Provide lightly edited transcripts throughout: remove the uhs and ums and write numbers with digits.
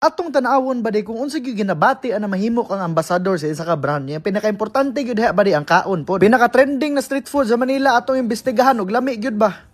Atong tanawon ba di kung unsa gyud ginabati ana mahimo kang ambasador sa isa ka brand niya, pinaka-importante gyud diha ba di ang kaon pod. Pinaka-trending na street food sa Manila atong imbestigahan og lami gyud ba.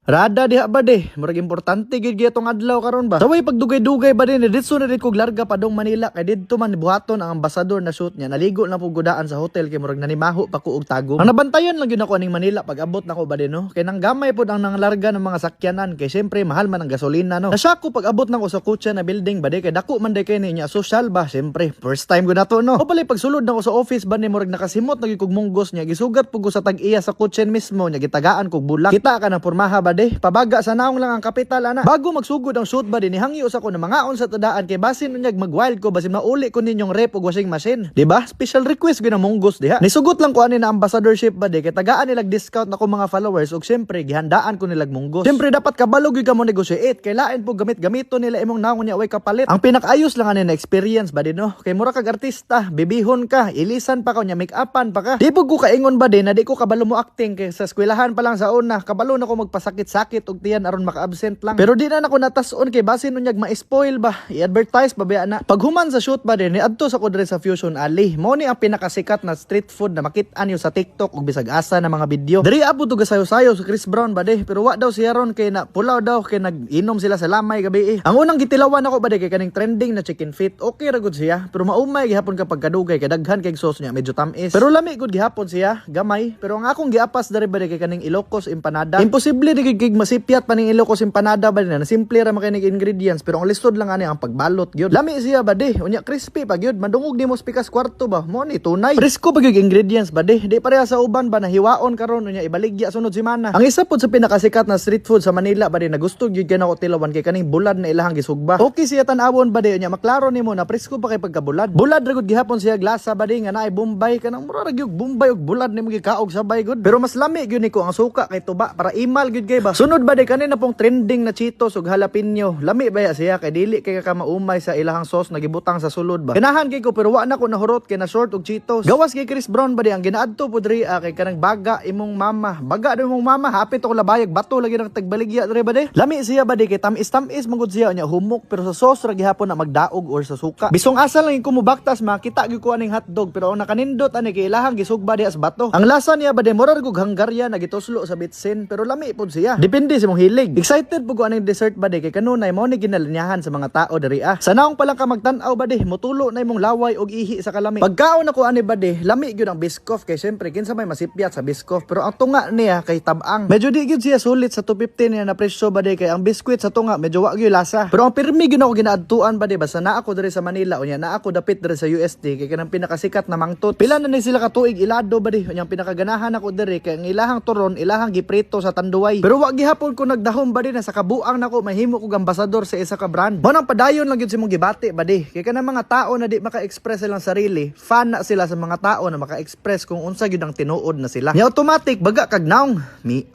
Rada diha ba de, murag importante gyud gyatong adlaw karon ba. Saway pagdugay-dugay ba din didto na rin kog larga padong Manila kay didto man buhaton ang ambasador na shoot niya. Naligo na pug gudaan sa hotel kay murag nanimaho pa ko og tagom. Ang nabantayan lang gyud ako aning Manila pag abot nako ba din no. Kay nang gamay pod ang nanglarga ng mga sakyanan kay syempre mahal man ang gasolina no. Nasya ko pag abot nako sa kutsa na building ba de kay dako man de kay niya social ba syempre. First time ko na to no. O pala pag sulod nako sa office ba ni murag nakasimot na gyud kog munggos niya gisugat pug ko sa tag-iya sa kutsen mismo niya gitagaan kog bulak. Kita ka na pormaha ba de pabaga sa naong lang ang kapital ana. Bago magsugod ang shoot ba din hangyo sa ko na mga on sa tadaan kay basin unyag mag-wild ko basin mauli ko ninyong rep ug washing machine. Di ba? Special request gyud na munggos diha. Nisugot lang ko ani na ambassadorship ba de kay tagaan nilag discount na ko mga followers ug syempre gihandaan ko nilag munggos. Syempre dapat kabalo gyud ka mo negotiate kay lain po gamit-gamito nila imong naong niya way kapalit. Ang pinakaayos lang ani na experience ba din no. Kay mura kag artista, bibihon ka, ilisan pa ka nya make-upan pa ka. Di pug ko kaingon ba din na di ko kabalo mo acting kay sa eskwelahan pa lang sa una kabalo na ko magpasakit-sakit og tiyan aron maka-absent lang. Pero di na nako natason kay basin unyag ma-spoil ba. I-advertise ba na. Pag human sa shoot ba din ni adto sa ko diri sa Fusion Alley. Mao ni ang pinakasikat na street food na makit-an yo sa TikTok ug bisag asa na mga video. Diri abot og sayo-sayo sa Chris Brown ba de pero wa daw siya ron kay na pulaw daw kay nag-inom sila sa lamay gabi. Ang unang gitilawan ako ba de kay kaning trending na chicken feet. Okay ra gud siya pero maumay gihapon kapag kadugay kay daghan kay sauce niya medyo tamis. Pero lami gud gihapon siya, gamay. Pero ang akong giapas diri ba de kay kaning Ilocos empanada. Imposible di kay masipyat paning Ilocos empanada ba na simple ra makinig ingredients pero ang lisod lang ani ang pagbalot gyud. Lami siya ba de, unya crispy pa gyud, madungog di mo spikas kwarto ba. Mo ni tunay. Presko pa gyud ingredients ba de, di pareha sa uban ba na hiwaon karon unya ibaligya sunod semana. Ang isa pod sa pinakasikat na street food sa Manila ba de nagusto gyud kana ko tilawan kay kaning bulad na ilahang gisugba. Okay siya tan-awon ba de unya maklaro nimo na presko pa kay pagkabulad. Bulad ra gud gihapon siya glasa ba de nga naay Bombay kanang mura ra gyud Bombay ug bulad nimo gikaog sabay gud. Pero mas lami gyud niko ang suka kay tuba para imal gyud kay ba. Sunod ba de kanina pong trending na Cheetos ug jalapeno. Lami ba siya kay dili kay ka maumay sa ilahang sauce na gibutang sa sulod ba. Ganahan kay ko pero wa na ko nahurot kay na short og Cheetos. Gawas kay Chris Brown ba di ang ginaadto pod diri kay kanang baga imong mama. Baga daw imong mama hapit ko labayag bato lagi nang tagbaligya diri ba de. Lami siya ba di kay tamis mangud siya nya humok pero sa sauce ra gihapon na magdaog or sa suka. Bisong asa lang ko mubaktas makita gyud ko aning hotdog pero ang nakanindot ani kay ilahang gisugba di as bato. Ang lasa niya ba de mura gug hanggarya na gituslo sa bitsin pero lami pod siya. Depende sa imong hilig. Excited pud ko aning dessert ba de kay kanunay mao ni ginalinyahan sa mga tao diri Sa naong pa lang ka magtan-aw ba de mutulo na imong laway og ihi sa kalami. Pagkaon ako ani ba de lami gyud ang Biscoff kay syempre kinsa may masipyat sa Biscoff pero ang tunga niya kay tabang. Medyo di gyud siya sulit sa 250 niya na presyo ba de kay ang biskwit sa tunga medyo wa gyud lasa. Pero ang pirmi gyud ako ginaadtuan ba de basta na ako diri sa Manila unya na ako dapit diri sa UST kay kanang pinakasikat na mangtot. Pila na ni sila ka tuig ilado ba de unya pinakaganahan ako diri kay ang ilahang turon ilahang giprito sa tanduay. Pero wa gihapon ko nagdahom ba de na sa kabuang nako mahimo ko ambasador sa isa ka brand. Mo nang padayon lang gyud si mong gibati ba de kay kanang mga tao na di maka-express silang sarili fan na sila sa mga tao na maka-express kung unsa gyud ang tinuod na sila. Ni automatic baga kag naong mi